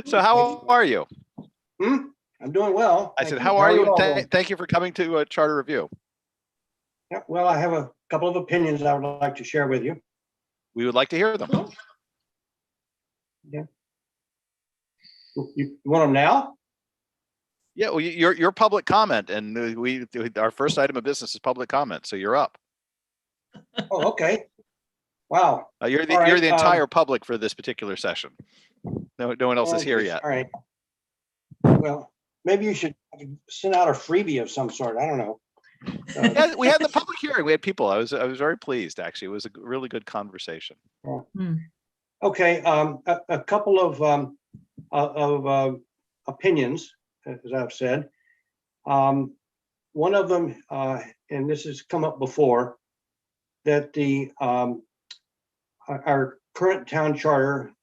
So how are you? I'm doing well. I Thank said, you. how are you? you all And doing? thank you for coming to Charter Review. Yeah, well, I have a couple of opinions I would like to share with you. We would like to hear them. Cool. You want them now? Yeah, well, your public comment, and our first item of business is public comment. So you're up. Oh, okay. Wow. You're the All right, entire public for this particular session. No one else is here yet. All right. Well, maybe you should send out a freebie of some sort. I don't know. Yeah, we had the public hearing. We had people. I was very pleased. Actually, it was a really good conversation. Okay. A couple of opinions, as I've said. One of them, and this has come up before, that our current town charter,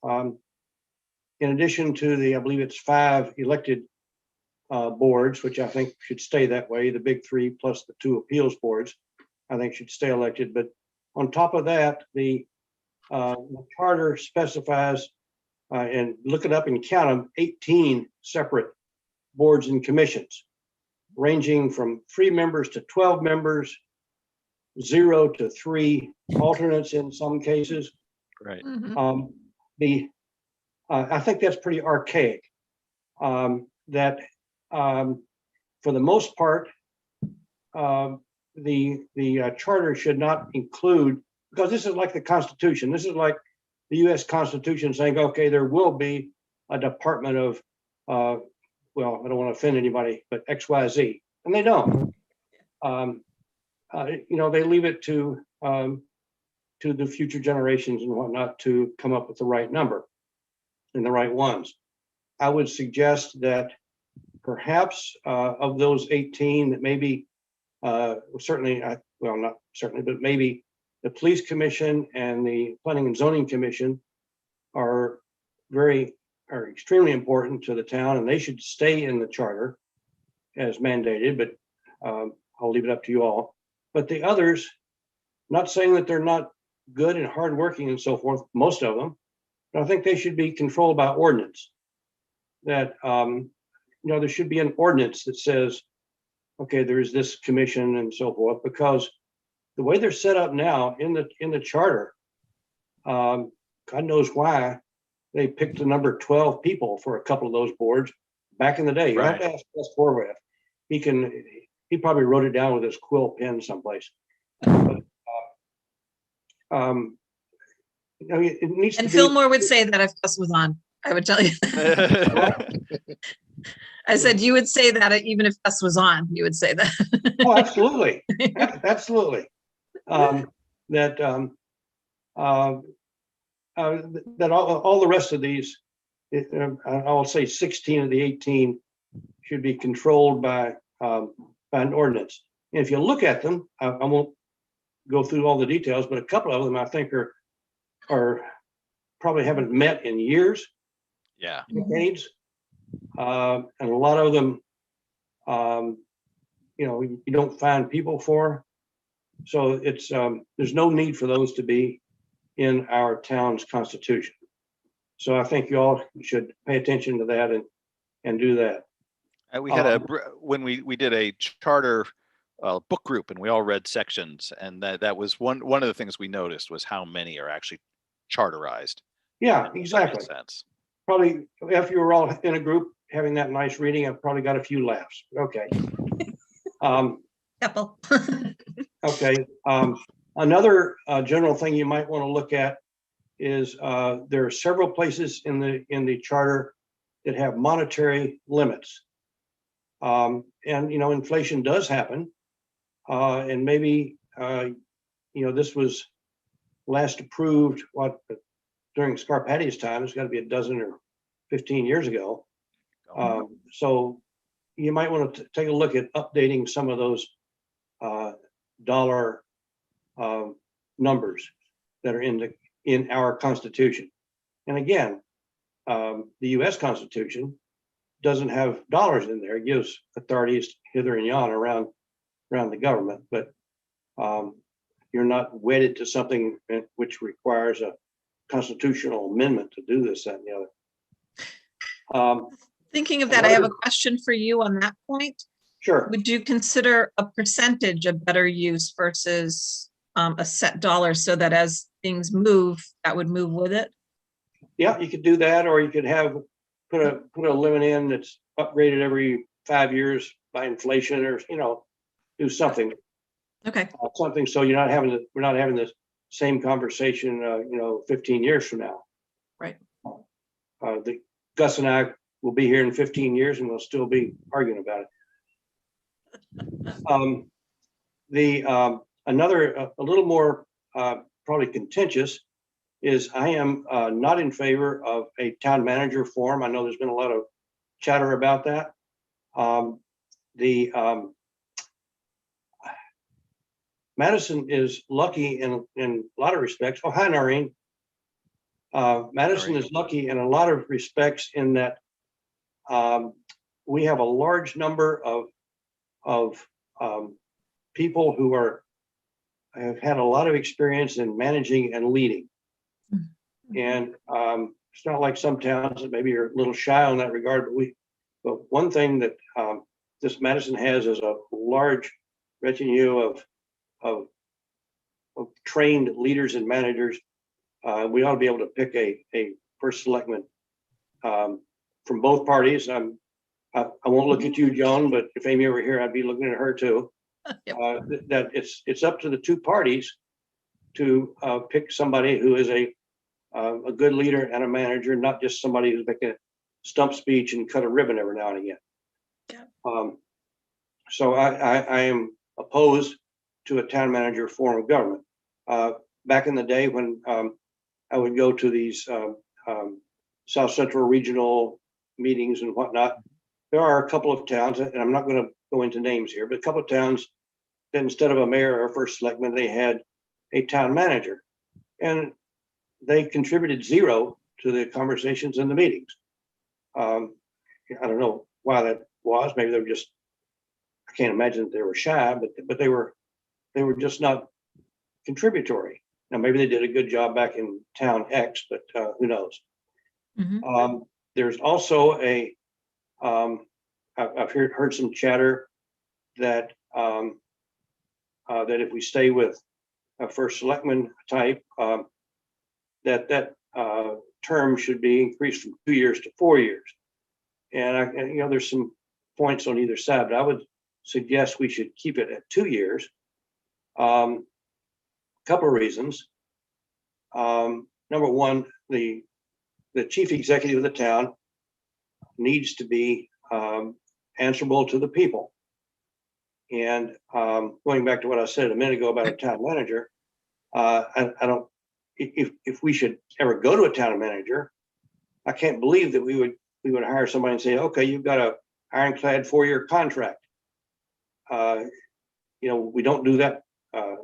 in addition to I believe it's 5 elected boards, which I think should stay that way, the big 3 plus the 2 appeals boards, I think should stay elected. But on top of that, the charter specifies, and look it up and count them, 18 separate boards and commissions, ranging from 3 members to 12 members, 0 to 3 alternates in some cases. Right. I think that's pretty archaic. That for the most part, the charter should not include, because this is like the Constitution. This is like the U.S. Constitution saying, okay, there will be a Department of, well, I don't want to offend anybody, but XYZ, and they don't. They leave it to the future generations and whatnot to come up with the right number and the right ones. I would suggest that perhaps of those 18, that maybe certainly, well, not certainly, but maybe the Police Commission and the Planning and Zoning Commission are extremely important to the town, and they should stay in the charter as mandated, but I'll leave it up to you all. But the others, not saying that they're not good and hardworking and so forth, most of them, but I think they should be controlled by ordinance. That there should be an ordinance that says, okay, there's this commission and so forth, because the way they're set up now in the charter, God knows why they picked the number 12 people for a couple of those boards back in the day. You have to ask Les Horvath. He probably wrote it down with his quill pen someplace. But, it needs And to be. Fillmore would say that if Gus was on, I would tell you. I said you would say that even if Gus was on, you would say that. Oh, absolutely, absolutely. That all the rest of these, I'll say 16 of the 18 should be controlled by an ordinance. And if you look at them, I won't go through all the details, but a couple of them I think are probably haven't met in years, decades, and a lot of them, you don't find people for. So it's there's no need for those to be in our town's constitution. So I think you all should pay attention to that and do that. And we had when we did a charter book group, and we all read sections, and that was one of the things we noticed was how many are actually charterized. Yeah, exactly. Sense. Probably if you were all in a group having that nice reading, I've probably got a few laughs. Okay. Couple. Okay. Another general thing you might want to look at is there are several places in the charter that have monetary limits. And inflation does happen. And maybe this was last approved during Scarpatti's time. It's got to be a dozen or 15 years ago. So you might want to take a look at updating some of those dollar numbers that are in our Constitution. And again, the U.S. Constitution doesn't have dollars in there. It gives authorities hither and yon around the government, but you're not wedded to something which requires a constitutional amendment to do this, that, and the other. Thinking of that, I have a Another- question for you on that point. Sure. Would you consider a percentage a better use versus a set dollar so that as things move, that would move with it? Yeah, you could do that, or you could have, put a limit in that's upgraded every 5 years by inflation, or, do something, Okay, something, so we're not having the same conversation, 15 years from now. right. Gus and I will be here in 15 years and we'll still be arguing about it. Another, a little more, probably contentious, is I am not in favor of a town manager form. I know there's been a lot of chatter about that. Madison is lucky in a lot of respects. Oh, hi, Noreen. Madison is lucky in a lot of respects in that we have a large number of people who have had a lot of experience in managing and leading. And it's not like some towns that maybe are a little shy on that regard, but one thing that this Madison has is a large retinue of trained leaders and managers. We ought to be able to pick a first selectman from both parties. I won't look at you, Joan, but if Amy were here, I'd be looking at her too. Yep. That it's up to the two parties to pick somebody who is a good leader and a manager, not just somebody who's making a stump speech and cut a ribbon every now and again. Yeah. So I am opposed to a town manager form of government. Back in the day when I would go to these South Central regional meetings and whatnot, there are a couple of towns, and I'm not going to go into names here, but a couple of towns that instead of a mayor or first selectman, they had a town manager. And they contributed zero to the conversations in the meetings. I don't know why that was. Maybe they were just, I can't imagine that they were shy, but they were just not contributory. Now, maybe they did a good job back in town X, but who knows? Mhm. There's also I've heard some chatter that that if we stay with a first selectman type, that term should be increased from 2 years to 4 years. And there's some points on either side, but I would suggest we should keep it at 2 years. Couple of reasons. Number one, the chief executive of the town needs to be answerable to the people. And going back to what I said a minute ago about a town manager, I don't. If we should ever go to a town manager, I can't believe that we would hire somebody and say, okay, you've got a ironclad 4-year contract. We don't do that.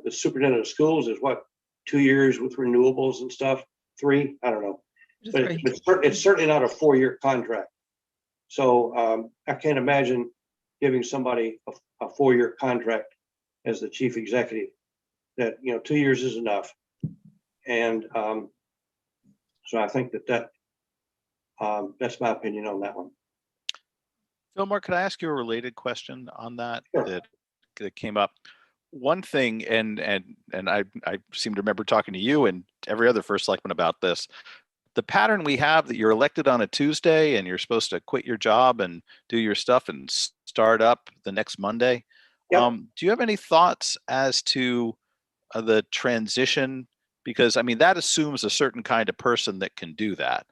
The superintendent of schools is what, 2 years with renewables and stuff, 3, I don't know. But it's certainly not a 4-year contract. So I can't imagine giving somebody a 4-year contract as the chief executive. That 2 years is enough. And so I think that's my opinion on that one. Fillmore, could I ask you a related question on that Sure. that came up? One thing, and I seem to remember talking to you and every other first selectman about this. The pattern we have that you're elected on a Tuesday and you're supposed to quit your job and do your stuff and start up the next Monday. Yep. Do you have any thoughts as to the transition? Because I mean, that assumes a certain kind of person that can do that,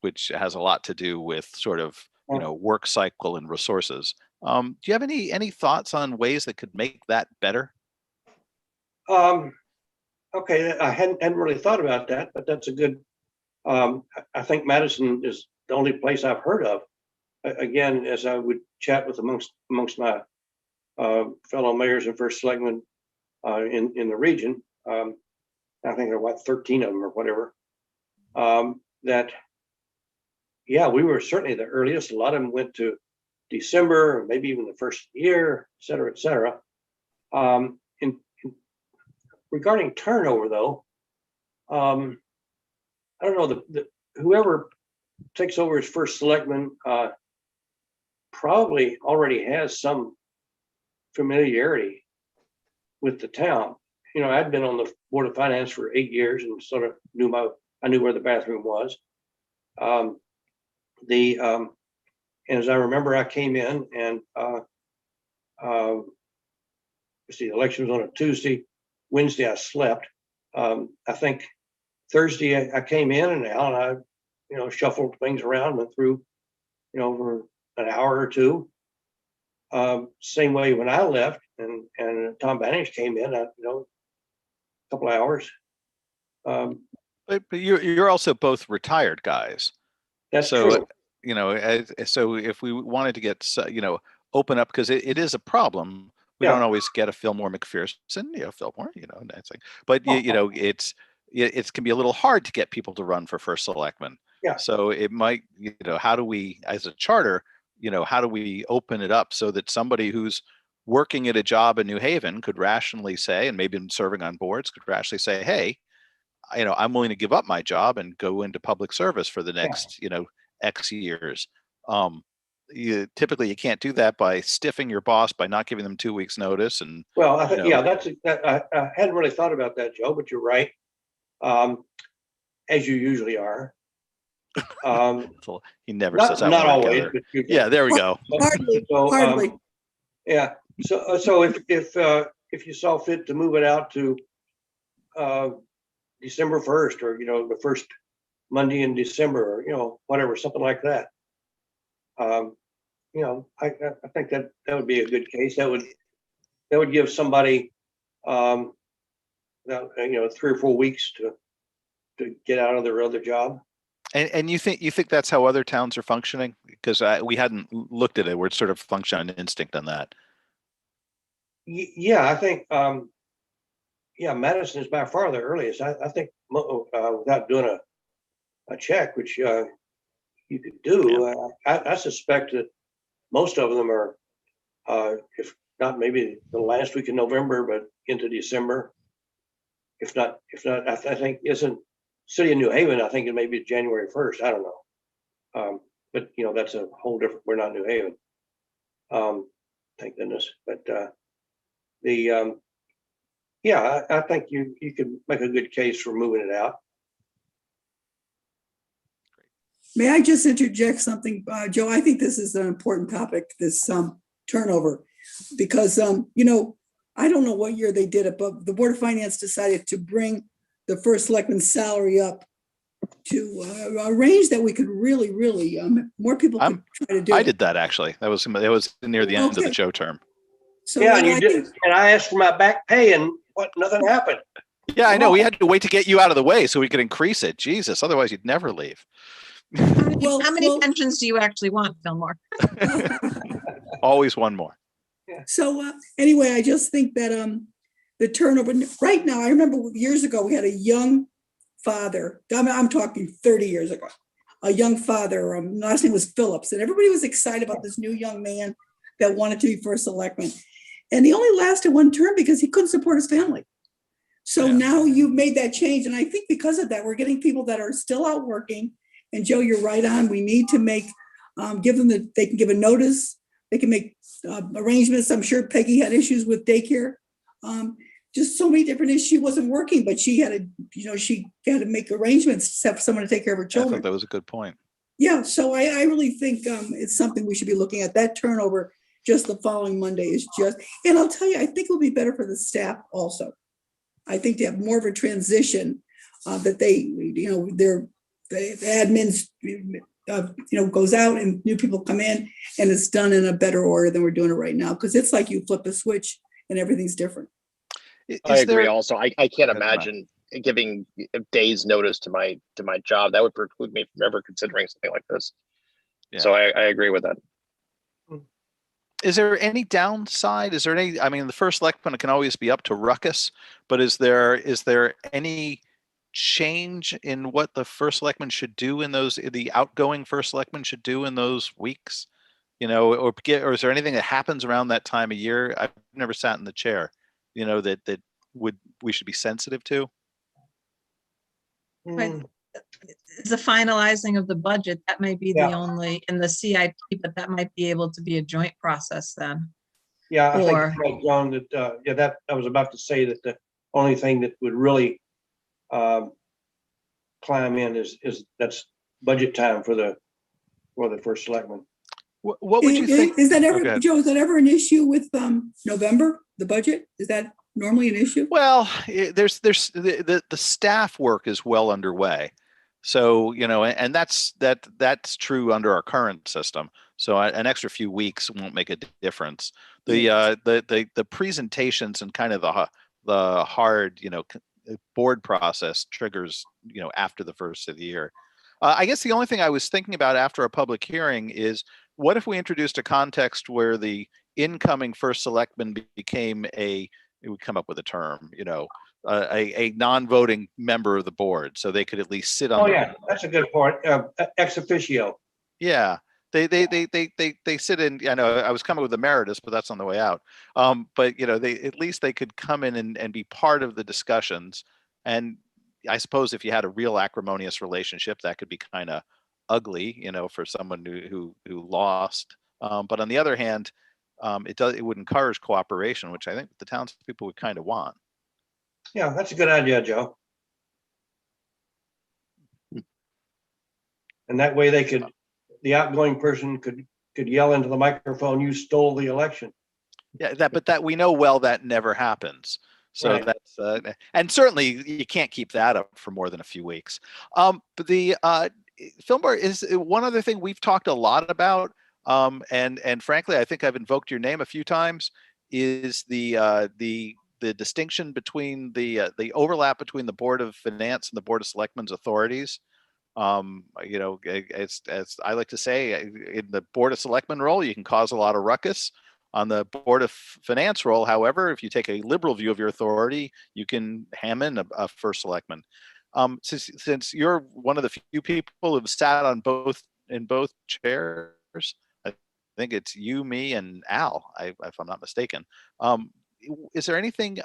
which has a lot to do with sort of, work cycle and resources. Do you have any thoughts on ways that could make that better? Okay, I hadn't really thought about that, but that's a good. I think Madison is the only place I've heard of. Again, as I would chat with amongst my fellow mayors and first selectmen in the region, I think there are 13 of them or whatever. We were certainly the earliest. A lot of them went to December, or maybe even the first year, et cetera, et cetera. Regarding turnover, though, I don't know, whoever takes over as first selectman, probably already has some familiarity with the town. You know, I'd been on the Board of Finance for 8 years and sort of I knew where the bathroom was. And as I remember, I came in and the election was on a Tuesday. Wednesday, I slept. I think Thursday I came in and out, and I, shuffled things around, went through, for an hour or two. Same way when I left, and Tom Banish came in, a couple of hours. But you're also both retired guys. That's So, true. so if we wanted to get, open up, because it is a problem. We Yeah. don't always get a Fillmore McPherson, Fillmore, that's like, but it can be a little hard to get people to run for first selectman. Yeah. So it might, how do we, as a charter, how do we open it up so that somebody who's working at a job in New Haven could rationally say, and maybe been serving on boards, could rationally say, hey, I'm willing to give up my job and go into public service for the next, X years. Typically you can't do that by stiffing your boss, by not giving them 2 weeks notice. And Well, I think, I hadn't really thought about that, Joe, but you're right. As you usually are. he never Not, says that not word always, together. but you Yeah, there we go. Hardly, So, hardly. yeah. So if you saw fit to move it out to December 1st, or the first Monday in December, or whatever, something like that. I think that would be a good case. That would give somebody 3 or 4 weeks to get out of their other job. And you think that's how other towns are functioning? Because we hadn't looked at it. We're sort of function on instinct on that. Yeah, I think, Madison is by far the earliest. I think without doing a check, which you could do, I suspect that most of them are, if not maybe the last week in November, but into December. If not, I think isn't City of New Haven. I think it may be January 1st. I don't know. But that's a whole different. We're not New Haven. Thank goodness. But I think you could make a good case for moving it out. May I just interject something, Joe? I think this is an important topic, this turnover, because, I don't know what year they did it, but the Board of Finance decided to bring the first selectman's salary up to a range that we could really, more people could try to do. I did that actually. That was near the end of the Joe term. So Yeah, and you did. And I asked for my back pay, and nothing happened. Yeah, I know. We had to wait to get you out of the way so we could increase it. Jesus, otherwise you'd never leave. How many pensions do you actually want, Fillmore? Always one more. So anyway, I just think that the turnover right now, I remember years ago, we had a young father, I'm talking 30 years ago, a young father, last name was Phillips, and everybody was excited about this new young man that wanted to be first selectman. And he only lasted one term because he couldn't support his family. So now you've made that change. And I think because of that, we're getting people that are still out working. And Joe, you're right on. We need to make, give them they can give a notice. They can make arrangements. I'm sure Peggy had issues with daycare. Just so many different issues. She wasn't working, but she had to make arrangements to have someone to take care of her I children. thought that was a good point. Yeah, so I really think it's something we should be looking at. That turnover just the following Monday is just, and I'll tell you, I think it will be better for the staff also. I think to have more of a transition that the admins, goes out and new people come in, and it's done in a better order than we're doing it right now. Because it's like you flip a switch and everything's different. I agree. Also, I can't imagine giving days notice to my job. That would preclude me from ever considering something like this. Yeah. So I agree with that. Is there any downside? Is there any, the first selectman can always be up to ruckus, but is there any change in what the first selectman should do in the outgoing first selectman should do in those weeks? Or is there anything that happens around that time of year? I've never sat in the chair, that we should be sensitive to. Right. is the finalizing of the budget. That may be the Yeah. only, in the CIP, but that might be able to be a joint process then. Yeah, I think, Or- you're right, John, that, yeah, that, I was about to say that the only thing that would really climb in is that's budget time for the first selectman. What would you think? Is that Oh, ever, go ahead. Joe, is that ever an issue with November, the budget? Is that normally an issue? Well, there's the staff work is well underway. So, you know, and that's true under our current system. So an extra few weeks won't make a difference. The presentations and kind of the hard, you know, board process triggers, you know, after the first of the year. I guess the only thing I was thinking about after a public hearing is what if we introduced a context where the incoming first selectman became we come up with a term, you know, a non-voting member of the board, so they could at least sit on. Oh, yeah, that's a good point. Ex officio. Yeah, they sit in. I know I was coming with emeritus, but that's on the way out. But you know, at least they could come in and be part of the discussions. And I suppose if you had a real acrimonious relationship, that could be kind of ugly, you know, for someone who lost. But on the other hand, it would encourage cooperation, which I think the townspeople would kind of want. Yeah, that's a good idea, Joe. And that way the outgoing person could yell into the microphone, "You stole the election." Yeah, but we know well that never happens. So Right. that's and certainly you can't keep that up for more than a few weeks. But the Fillmore is one other thing we've talked a lot about, and frankly, I think I've invoked your name a few times. Is the distinction between the overlap between the Board of Finance and the Board of Selectmen's authorities? You know, as I like to say, in the Board of Selectmen role, you can cause a lot of ruckus. On the Board of Finance role, however, if you take a liberal view of your authority, you can ham in a first selectman. Since you're one of the few people who've sat on in both chairs, I think it's you, me, and Al, if I'm not mistaken. Is there anything?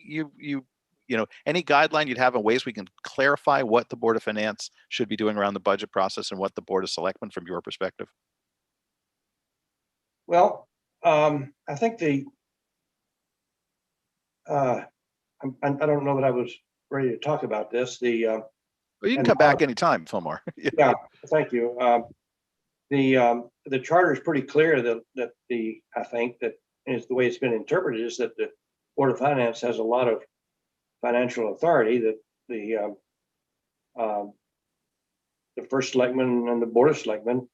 You know, any guideline you'd have in ways we can clarify what the Board of Finance should be doing around the budget process and what the Board of Selectmen from your perspective? Well, I think I don't know that I was ready to talk about this. Well, you can And come back anytime, Fillmore. Yeah, thank you. The charter is pretty clear that I think that is the way it's been interpreted is that the Board of Finance has a lot of financial authority, that the first selectman and the Board of Selectmen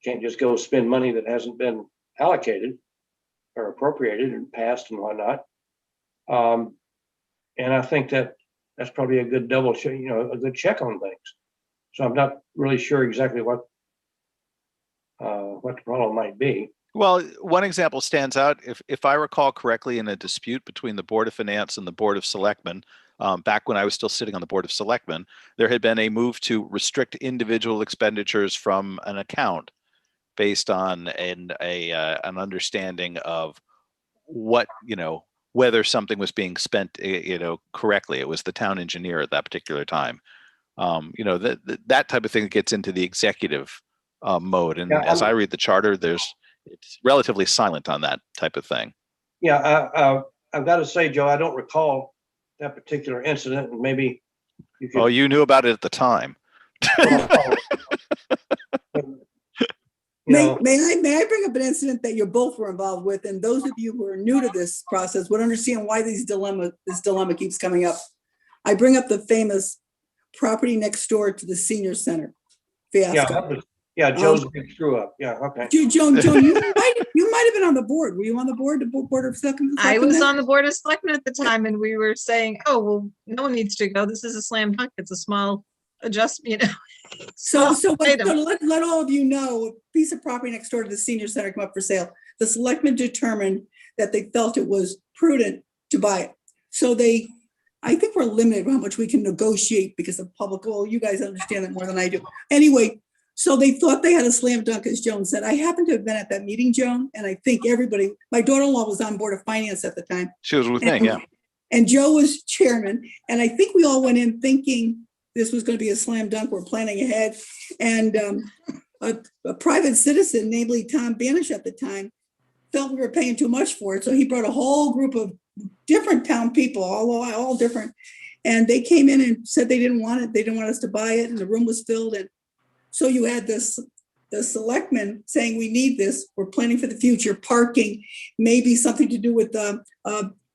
can't just go spend money that hasn't been allocated or appropriated and passed and whatnot. And I think that's probably a good double check, you know, a good check on things. So I'm not really sure exactly what the problem might be. Well, one example stands out. If I recall correctly, in a dispute between the Board of Finance and the Board of Selectmen, back when I was still sitting on the Board of Selectmen, there had been a move to restrict individual expenditures from an account based on an understanding of what, you know, whether something was being spent, you know, correctly. It was the town engineer at that particular time. You know, that type of thing gets into the executive mode. And Yeah, as I read the charter, it's relatively silent on that type of thing. Yeah, I've got to say, Joe, I don't recall that particular incident, and maybe you could. Oh, you knew about it at the time. You know, May I bring up an incident that you both were involved with, and those of you who are new to this process would understand why this dilemma keeps coming up. I bring up the famous property next door to the senior center fiasco. yeah, Joe's a big screw up. Yeah, okay. Joan, you might have been on the board. Were you on the board, the Board of Selectmen? I was on the Board of Selectmen at the time, and we were saying, oh, well, no one needs to go. This is a slam dunk. It's a small adjustment, you know. So item. let all of you know, a piece of property next door to the senior center come up for sale. The selectmen determined that they felt it was prudent to buy it. So I think we're limited how much we can negotiate because of public, well, you guys understand that more than I do. Anyway, so they thought they had a slam dunk, as Joan said. I happened to have been at that meeting, Joan, and I think everybody, my daughter-in-law was on Board of Finance at the time. She was with me, yeah. And Joe was chairman. And I think we all went in thinking this was going to be a slam dunk. We're planning ahead. And a private citizen, namely Tom Banish at the time, felt we were paying too much for it. So he brought a whole group of different town people, all different. And they came in and said they didn't want it. They didn't want us to buy it. And the room was filled. And so you had the selectmen saying, we need this. We're planning for the future, parking, maybe something to do with a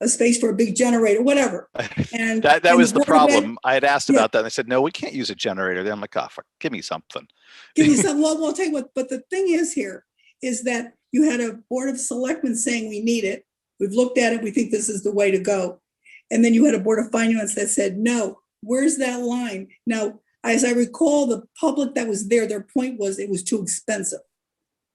space for a big generator, whatever. And That was the Board of Ed- problem. I had asked Yeah. about that. And they said, no, we can't use a generator. Then I'm like, oh, fuck, give me something. Give me some, well, I'll tell you what, but the thing is here is that you had a board of selectmen saying we need it. We've looked at it. We think this is the way to go. And then you had a board of finance that said, no, where's that line? Now, as I recall, the public that was there, their point was it was too expensive.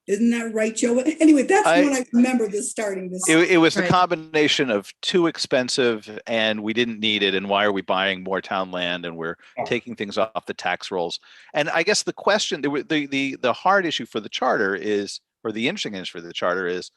Isn't that right, Joe? Anyway, that's when I remember this starting this. It was the Right. combination of too expensive and we didn't need it. And why are we buying more town land and we're Yeah. taking things off the tax rolls? And I guess the question, the hard issue for the charter is, or the interesting issue for the charter is,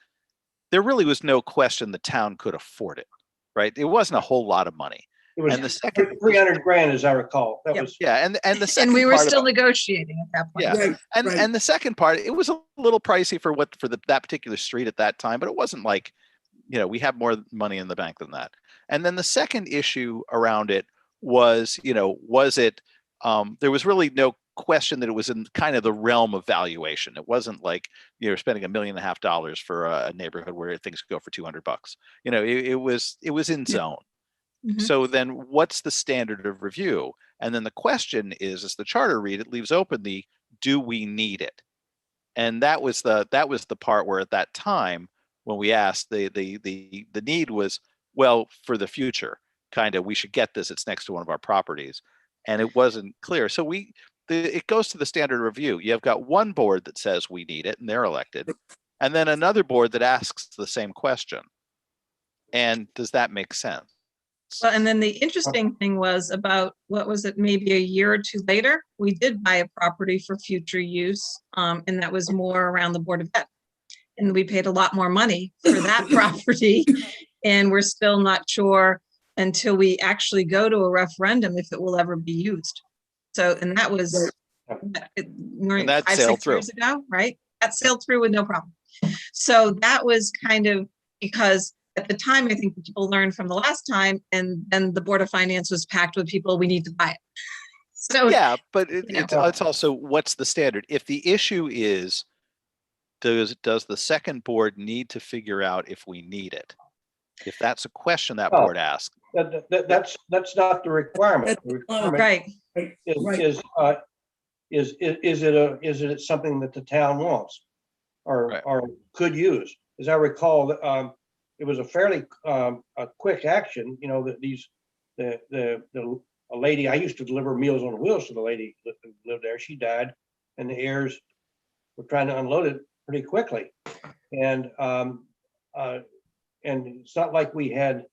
there really was no question the town could afford it, right? It wasn't a whole lot of money. It was And the second, 300 grand, as I recall. That Yep. was, yeah, and the second And we were part still about- negotiating at that point. Yeah. Right, And right. and the second part, it was a little pricey for that particular street at that time, but it wasn't like, we have more money in the bank than that. And then the second issue around it was, was it, there was really no question that it was in kind of the realm of valuation. It wasn't like you're spending $1.5 million for a neighborhood where things go for $200. It was in zone. Mhm. So then what's the standard of review? And then the question is, as the charter read, it leaves open the, do we need it? And that was the part where at that time, when we asked, the need was, well, for the future, kind of, we should get this, it's next to one of our properties. And it wasn't clear. So it goes to the standard review. You've got one board that says we need it and they're elected. And then another board that asks the same question. And does that make sense? Well, and then the interesting thing was about, what was it, maybe a year or two later, we did buy a property for future use. And that was more around the Board of Ed. And we paid a lot more money for that property. And we're still not sure until we actually go to a referendum if it will ever be used. So, and that was And that 5, sailed 6 through. years ago, right? That sailed through with no problem. So that was kind of because at the time, I think people learned from the last time, and then the Board of Finance was packed with people, we need to buy it. So, Yeah, but know. it's also, what's the standard? If the issue is, does the second board need to figure out if we need it? If that's a question that Oh. board asks, that's not the requirement. The requirement right, is it something that the town wants Right. or could use? As I recall, it was a fairly a quick action, a lady, I used to deliver Meals on Wheels to the lady that lived there. She died and the heirs were trying to unload it pretty quickly. And it's not like we had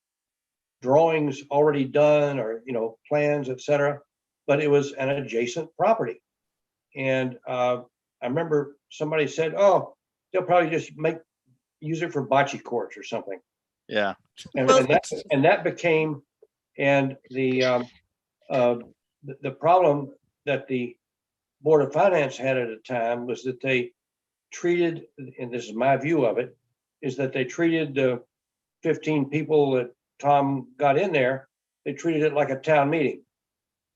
drawings already done or, plans, et cetera, but it was an adjacent property. And I remember somebody said, oh, they'll probably just use it for bocce courts or something. yeah. And that became, and the problem that the Board of Finance had at the time was that they treated, and this is my view of it, is that they treated the 15 people that Tom got in there, they treated it like a town meeting.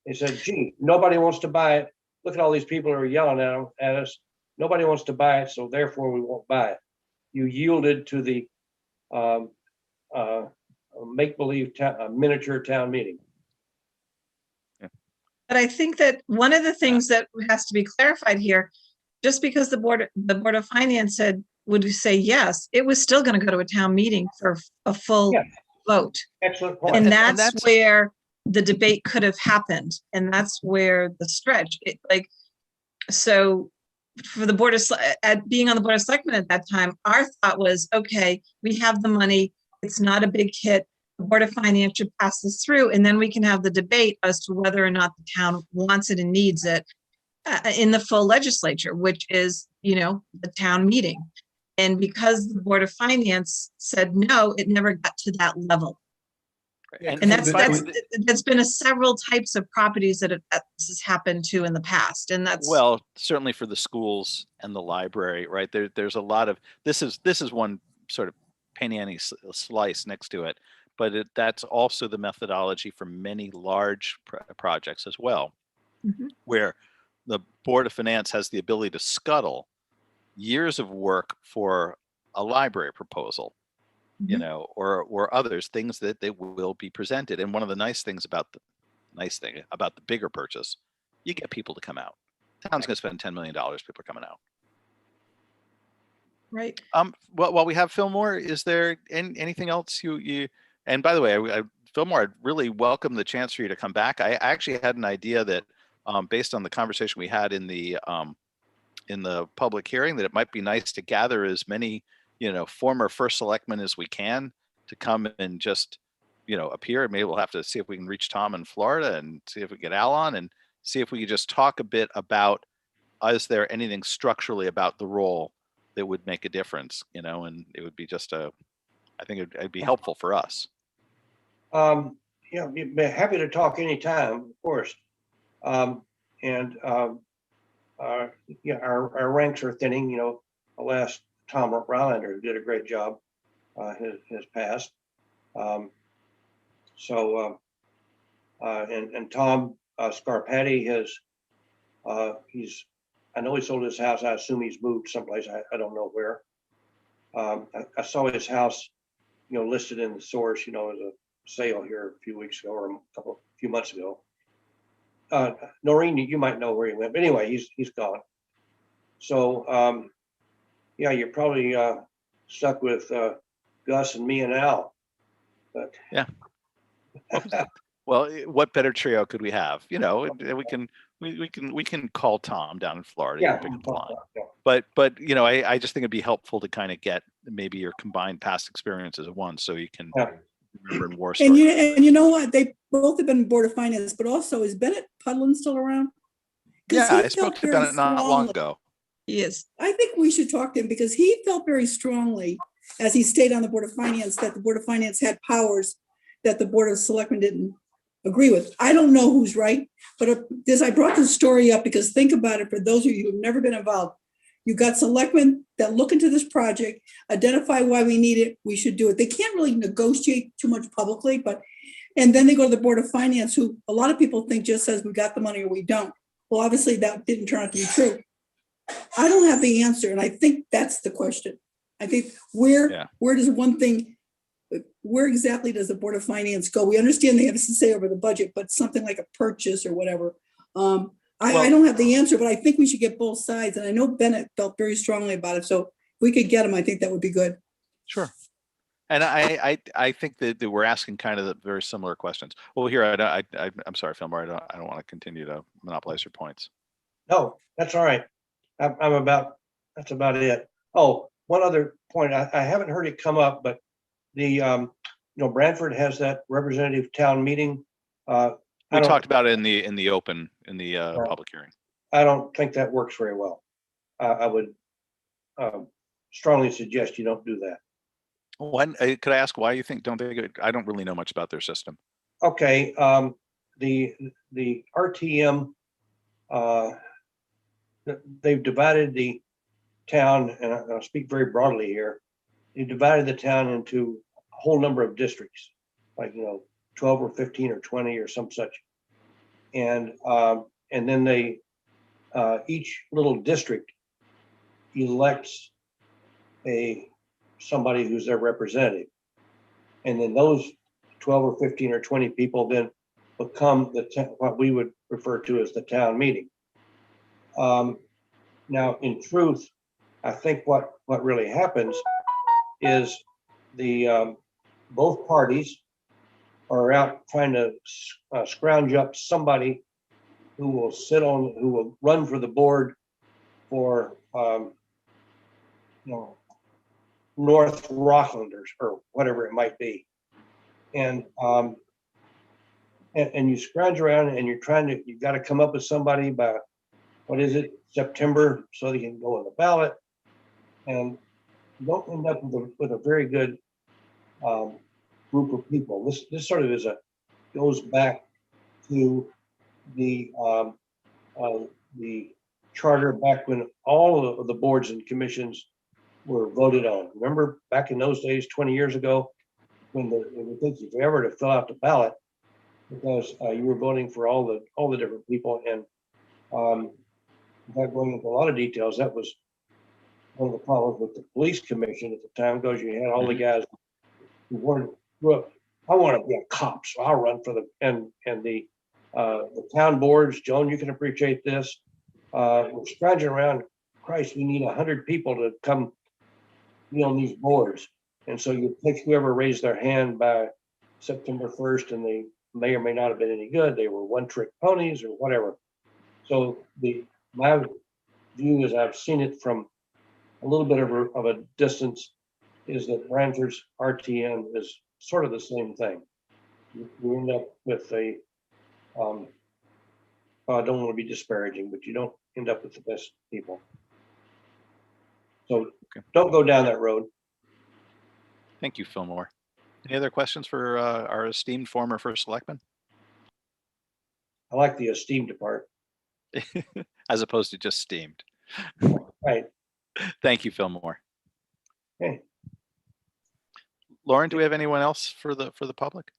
They said, gee, nobody wants to buy it. Look at all these people who are yelling at us. Nobody wants to buy it, so therefore we won't buy it. You yielded to the make-believe miniature town meeting. but I think that one of the things that has to be clarified here, just because the Board of Finance would say yes, it was still going to go to a town meeting for a full Yeah. vote. Excellent point. And And that's that's- where the debate could have happened. And that's where the stretch, so for the being on the Board of Selectmen at that time, our thought was, okay, we have the money. It's not a big hit. The Board of Finance should pass this through, and then we can have the debate as to whether or not the town wants it and needs it in the full legislature, which is, the town meeting. And because the Board of Finance said no, it never got to that level. Yeah, And that's, by the that's, way, that's been a several types of properties that this has happened to in the past, and that's. well, certainly for the schools and the library, right? There's a lot of, this is one sort of penny ante slice next to it, but that's also the methodology for many large projects as well, Mhm. where the Board of Finance has the ability to scuttle years of work for a library proposal, you Mhm. know, or others, things that they will be presented. And one of the nice things about the bigger purchase, you get people to come out. Town's going to spend $10 million. People are coming out. Right. Well, while we have Fillmore, is there anything else you? And by the way, Fillmore, I'd really welcome the chance for you to come back. I actually had an idea that, based on the conversation we had in the public hearing, that it might be nice to gather as many, former first selectmen as we can to come and just, appear. Maybe we'll have to see if we can reach Tom in Florida and see if we get Al on and see if we could just talk a bit about, is there anything structurally about the role that would make a difference, and it would be I think it'd be helpful for us. Yeah, be happy to talk anytime, of course. And yeah, our ranks are thinning. The last Tom Rylander, who did a great job, has passed. And Tom Scarpati I know he sold his house. I assume he's moved someplace. I don't know where. I saw his house, listed in the source, as a sale here a few weeks ago or a few months ago. Noreen, you might know where he went, but anyway, he's gone. So yeah, you're probably stuck with Gus and me and Al. But yeah. Well, what better trio could we have? We can call Tom down in Florida. yeah, And pick up the line. But I just think it'd be helpful to kind of get maybe your combined past experiences at once, so you can remember in war And stories. you know what? They both have been Board of Finance, but also is Bennett Pudlin still around? 'Cause Yeah, he I spoke felt to very Bennett not long strongly- ago. Yes. I think we should talk to him because he felt very strongly, as he stayed on the Board of Finance, that the Board of Finance had powers that the Board of Selectmen didn't agree with. I don't know who's right, but I brought this story up because think about it, for those of you who've never been involved, you got selectmen that look into this project, identify why we need it, we should do it. They can't really negotiate too much publicly, and then they go to the Board of Finance, who a lot of people think just says we got the money or we don't. Well, obviously that didn't turn out to be true. I don't have the answer, and I think that's the question. I think where does one thing, where exactly does the Board of Finance go? We understand they have to say over the budget, but something like a purchase or whatever. I don't have the answer, but I think we should get both sides. And I know Bennett felt very strongly about it. So if we could get him, I think that would be good. Sure. And I think that we're asking kind of the very similar questions. Well, here, I'm sorry, Fillmore, I don't want to continue to monopolize your points. No, that's all right. That's about it. Oh, one other point. I haven't heard it come up, but the, Branford has that representative town meeting. We talked about it in the public hearing. I don't think that works very well. I would strongly suggest you don't do that. When could I ask why you don't think it? I don't really know much about their system. Okay, the RTM, they've divided the town, and I'll speak very broadly here. They divided the town into a whole number of districts, like 12 or 15 or 20 or some such, and then they each little district elects somebody who's their representative. And then those 12 or 15 or 20 people then become what we would refer to as the town meeting. Now, in truth, I think what really happens is both parties are out trying to scrounge up somebody who will run for the board for North Rocklanders or whatever it might be, and you scrounge around and you've got to come up with somebody by September, so they can go on the ballot, and you don't end up with a very good group of people. This sort of goes back to the charter back when all of the boards and commissions were voted on. Remember back in those days, 20 years ago, when it would take you forever to fill out the ballot because you were voting for all the different people. And without going into a lot of details, that was one of the problems with the police commission at the time, because you had all the guys who wanted, look, I want to be a cop, so I'll run for and the town boards. Joan, you can appreciate this. We're scrounging around. Christ, we need 100 people to come be on these boards. And so you pick whoever raised their hand by September 1st, and they may or may not have been any good. They were one-trick ponies or whatever. So my view, as I've seen it from a little bit of a distance, is that Branford's RTM is sort of the same thing. You end up with I don't want to be disparaging, but you don't end up with the best people. So Don't go down that road. Thank you, Fillmore. Any other questions for our esteemed former first selectman? I like the esteemed part. As opposed to just steamed. Right. Thank you, Fillmore. Okay. Lauren, do we have anyone else for the public?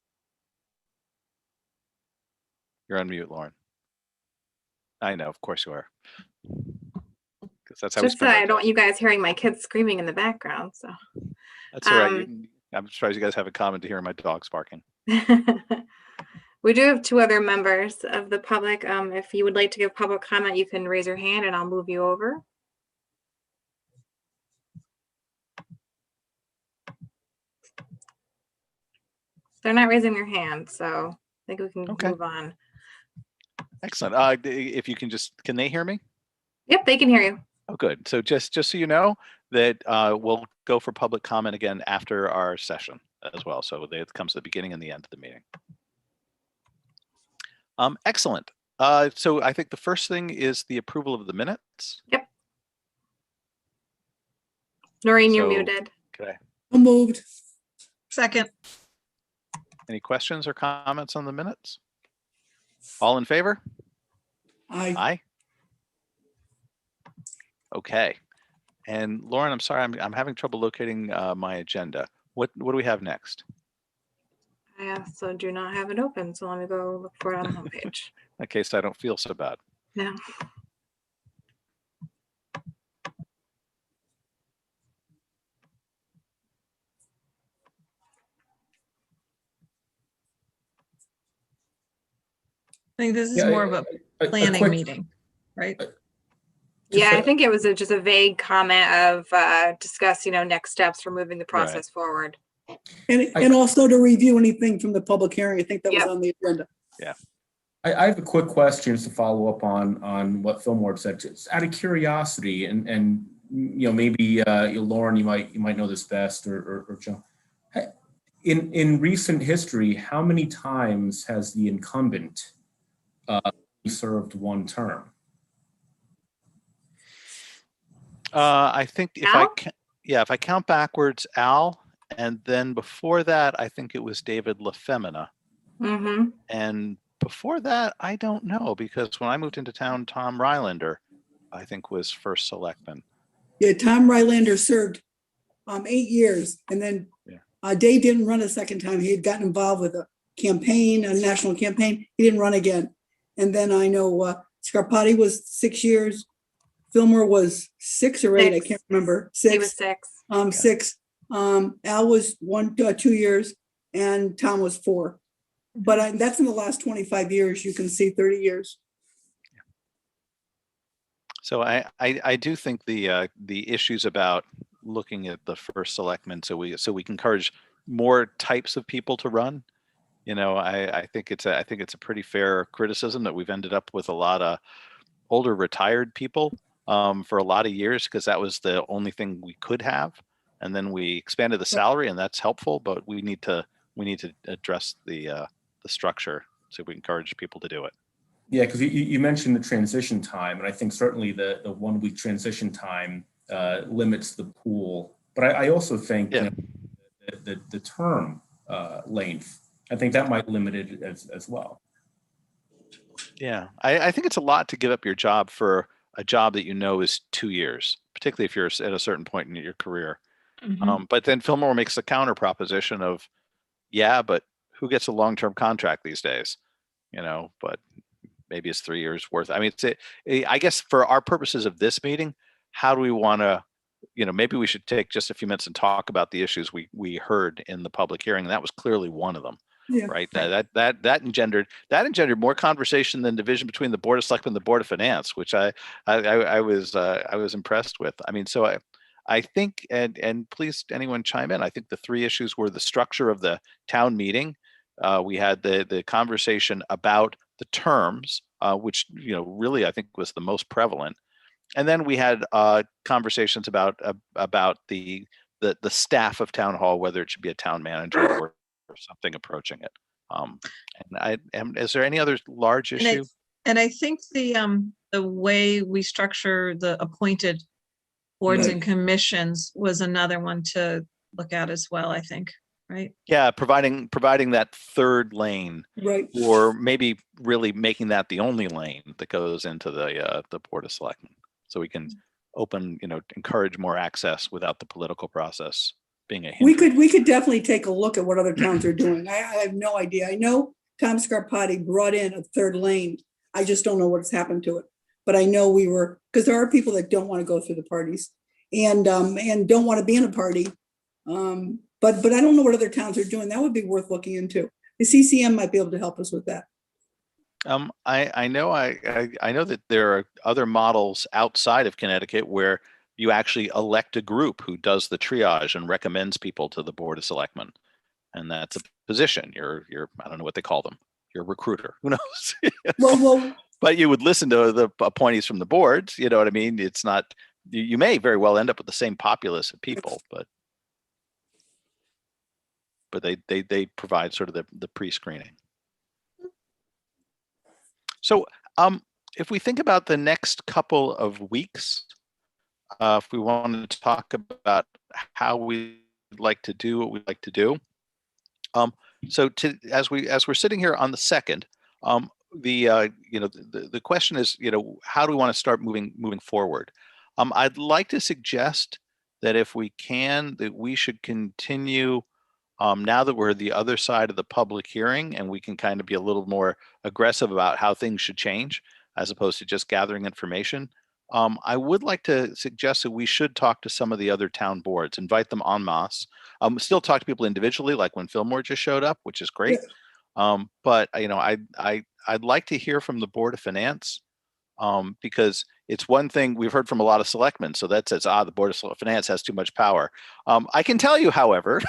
You're on mute, Lauren. I know, of course you are. Because that's how Just so I don't want you guys hearing my kids screaming in the background. So that's all right. I'm surprised you guys have a comment to hear my dogs barking. we do have two other members of the public. If you would like to give public comment, you can raise your hand and I'll move you over. They're not raising their hand, so I think we can move on. Excellent. If you can can they hear me? Yep, they can hear you. Oh, good. So just so you know that we'll go for public comment again after our session as well. So it comes at the beginning and the end of the meeting. Excellent. So I think the first thing is the approval of the minutes. Yep. Noreen, you're So, muted. Okay. Moved. Second. Any questions or comments on the minutes? All in favor? Aye. Aye. Okay. And Lauren, I'm sorry, I'm having trouble locating my agenda. What do we have next? I also do not have it open, so let me go look for it on the homepage. In case I don't feel so bad. No. I think this is Yeah, more of a planning quick- meeting, right? Yeah, I a- think it was just a vague comment of discuss, next steps for moving the process forward. And also to review anything from the public hearing. I think that was Yep. on the agenda. I have a quick question to follow up on what Fillmore said. Just out of curiosity, and maybe Lauren, you might know this best, or Joe. In recent history, how many times has the incumbent served one term? I think if I count backwards, Al, and then before that, I think it was David LaFemina. Mm-hmm. And before that, I don't know, because when I moved into town, Tom Rylander, I think, was first selectman. Yeah, Tom Rylander served 8 years, and then Dave didn't run a second time. He had gotten involved with a campaign, a national campaign. He didn't run again. And then I know Scarpati was 6 years. Fillmore was 6 or 8. I can't remember. He was 6. 6. 6. Al was 2 years, and Tom was 4. But that's in the last 25 years. You can see 30 years. So I do think the issues about looking at the first selectman, so we can encourage more types of people to run. I think it's a pretty fair criticism that we've ended up with a lot of older retired people for a lot of years, because that was the only thing we could have, and then we expanded the salary, and that's helpful. But we need to address the structure so we encourage people to do it. Yeah, because you mentioned the transition time, and I think certainly the 1 week transition time limits the pool. But I also think the term length. I think that might limit it as well. Yeah, I think it's a lot to give up your job for a job that you know is 2 years, particularly if you're at a certain point in your career. Mhm. But then Fillmore makes the counter proposition of, yeah, but who gets a long-term contract these days? But maybe it's 3 years worth. I mean, I guess for our purposes of this meeting, how do we want to, maybe we should take just a few minutes and talk about the issues we heard in the public hearing. And that was clearly one of them. Yeah. Right. That engendered more conversation than division between the Board of Selectmen and the Board of Finance, which I was impressed with. I mean, so I think, and please anyone chime in. I think the three issues were the structure of the town meeting. We had the conversation about the terms, which really I think was the most prevalent, and then we had conversations about the staff of town hall, whether it should be a town manager or something approaching it. Is there any other large issue? And I think the way we structure the appointed boards and commissions was another one to look at as well, I think, right? Yeah, providing that third lane, Right. or maybe really making that the only lane that goes into the Board of Selectmen, so we can encourage more access without the political process being a hindrance. We could definitely take a look at what other towns are doing. I have no idea. I know Tom Scarpati brought in a third lane. I just don't know what's happened to it. But I know because there are people that don't want to go through the parties and don't want to be in a party. But I don't know what other towns are doing. That would be worth looking into. The CCM might be able to help us with that. I know that there are other models outside of Connecticut where you actually elect a group who does the triage and recommends people to the Board of Selectmen, and that's a position. You're I don't know what they call them. You're a recruiter. Who knows? Well, But you would listen to the appointees from the boards. You know what I mean? It's not. You may very well end up with the same populace of people, but they provide sort of the pre-screening. So if we think about the next couple of weeks, if we wanted to talk about how we'd like to do what we'd like to do. So as we're sitting here on the 2nd, the question is, how do we want to start moving forward? I'd like to suggest that if we can, that we should continue now that we're the other side of the public hearing and we can kind of be a little more aggressive about how things should change as opposed to just gathering information. I would like to suggest that we should talk to some of the other town boards, invite them en masse. Still talk to people individually, like when Fillmore just showed up, which is great. But I'd like to hear from the Board of Finance, because it's one thing we've heard from a lot of selectmen. So that says, the Board of Finance has too much power. I can tell you, however,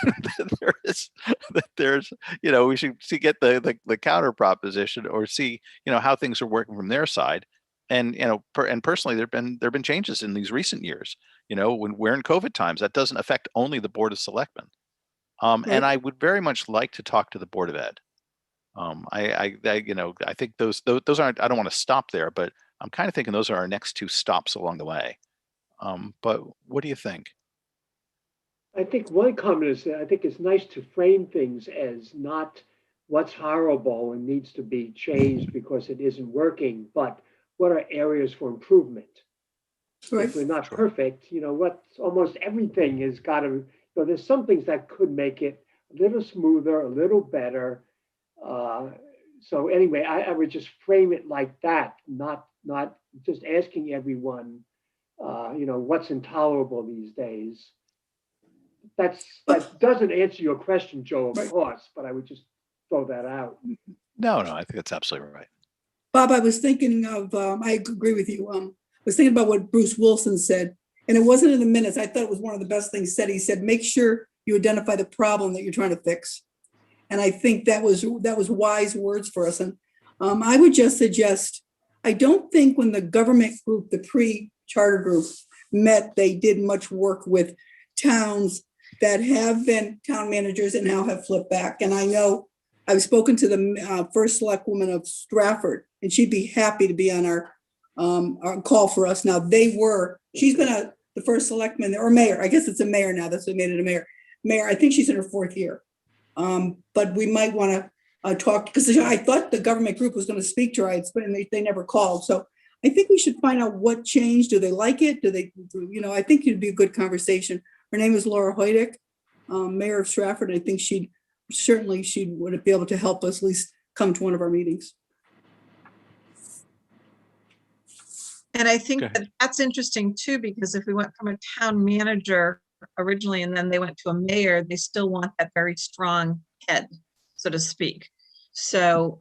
that there's, we should get the counter proposition or see, how things are working from their side. And, and personally, there've been changes in these recent years, when we're in COVID times, that doesn't affect only the Board of Selectmen. And I would very much like to talk to the Board of Ed. I think those aren't, I don't want to stop there, but I'm kind of thinking those are our next two stops along the way. But what do you think? I think one comment is that I think it's nice to frame things as not what's horrible and needs to be changed because it isn't working, but what are areas for improvement? right. If we're not perfect, what's almost everything has got to, there's some things that could make it a little smoother, a little better. So anyway, I would just frame it like that, not just asking everyone, what's intolerable these days. That doesn't answer your question, Joe, of course, but I would just throw that out. No, I think that's absolutely right. Bob, I was thinking of, I agree with you. I was thinking about what Bruce Wilson said, and it wasn't in the minutes. I thought it was one of the best things said. He said, make sure you identify the problem that you're trying to fix. And I think that was wise words for us. And I would just suggest, I don't think when the government group, the pre-charter group met, they did much work with towns that have been town managers and now have flipped back. And I know I've spoken to the first select woman of Stratford, and she'd be happy to be on our call for us. Now she's been the first selectman or mayor. I guess it's a mayor now. That's what made it a mayor. Mayor, I think she's in her 4th year. But we might want to talk, because I thought the government group was going to speak to her, and they never called. So I think we should find out what changed. Do they like it? Do they, I think it'd be a good conversation. Her name is Laura Hoydick, Mayor of Stratford. I think she would be able to help us at least come to one of our meetings. And I think Okay. that that's interesting too, because if we went from a town manager originally and then they went to a mayor, they still want that very strong head, so to speak. So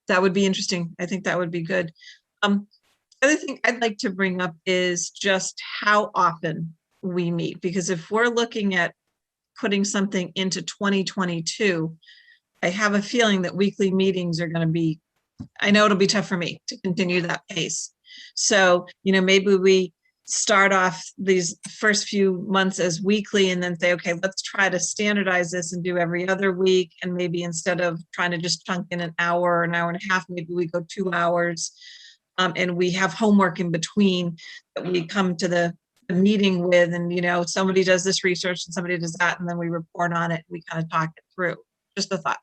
that would be interesting. I think that would be good. The other thing I'd like to bring up is just how often we meet, because if we're looking at putting something into 2022, I have a feeling that weekly meetings are going to be, I know it'll be tough for me to continue that pace. So, maybe we start off these first few months as weekly and then say, okay, let's try to standardize this and do every other week. And maybe instead of trying to just chunk in an hour and a half, maybe we go 2 hours. And we have homework in between that we come to the meeting with, and, somebody does this research and somebody does that, and then we report on it. We kind of talk it through. Just a thought.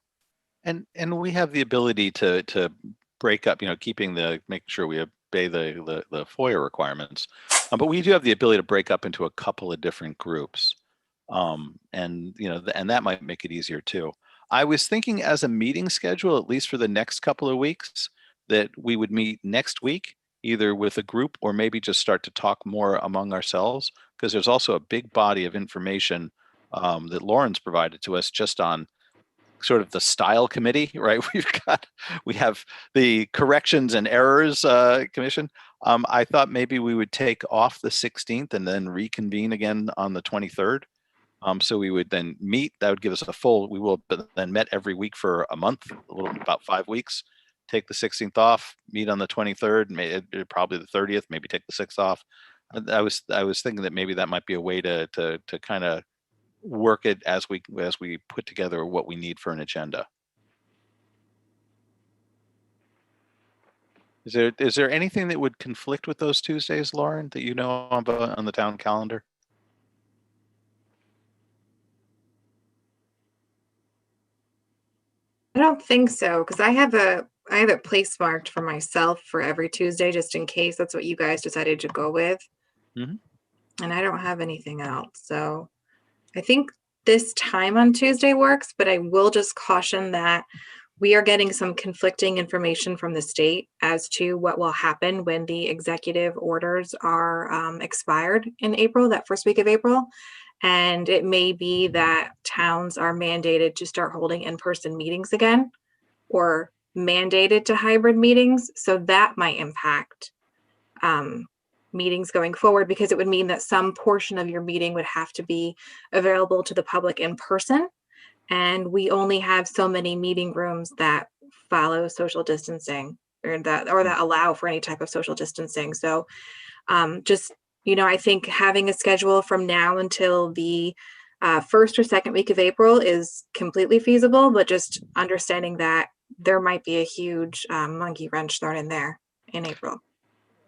And we have the ability to break up, making sure we obey the FOIA requirements. But we do have the ability to break up into a couple of different groups. And that might make it easier too. I was thinking as a meeting schedule, at least for the next couple of weeks, that we would meet next week, either with a group or maybe just start to talk more among ourselves, because there's also a big body of information that Lauren's provided to us just on sort of the style committee, right? We have the corrections and errors commission. I thought maybe we would take off the 16th and then reconvene again on the 23rd. So we would then meet. That would give us we will then met every week for a month, about 5 weeks. Take the 16th off, meet on the 23rd, probably the 30th, maybe take the 6th off. I was thinking that maybe that might be a way to kind of work it as we put together what we need for an agenda. Is there anything that would conflict with those Tuesdays, Lauren, that you know about on the town calendar? I don't think so, because I have a place marked for myself for every Tuesday, just in case that's what you guys decided to go with. Mhm. And I don't have anything else. So I think this time on Tuesday works, but I will just caution that we are getting some conflicting information from the state as to what will happen when the executive orders are expired in April, that first week of April. And it may be that towns are mandated to start holding in-person meetings again, or mandated to hybrid meetings. So that might impact meetings going forward, because it would mean that some portion of your meeting would have to be available to the public in person. And we only have so many meeting rooms that follow social distancing or that allow for any type of social distancing. So I think having a schedule from now until the first or second week of April is completely feasible, but just understanding that there might be a huge monkey wrench thrown in there in April.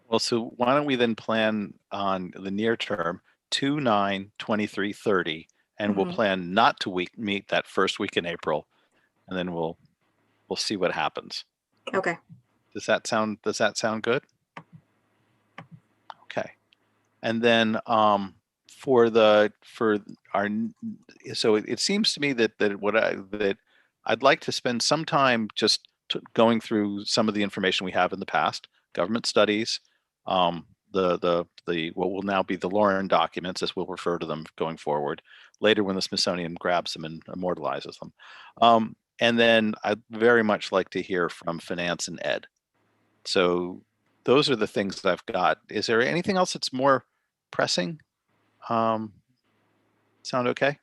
Well, so why don't we then plan on the near term, 2/9/23/30, and we'll plan not to meet that first week in April, and then we'll see what happens. Okay. Does that sound good? Okay. And then so it seems to me that I'd like to spend some time just going through some of the information we have in the past, government studies, the what will now be the Lauren documents, as we'll refer to them going forward later when the Smithsonian grabs them and immortalizes them. And then I'd very much like to hear from finance and ed. So those are the things that I've got. Is there anything else that's more pressing? Sound okay?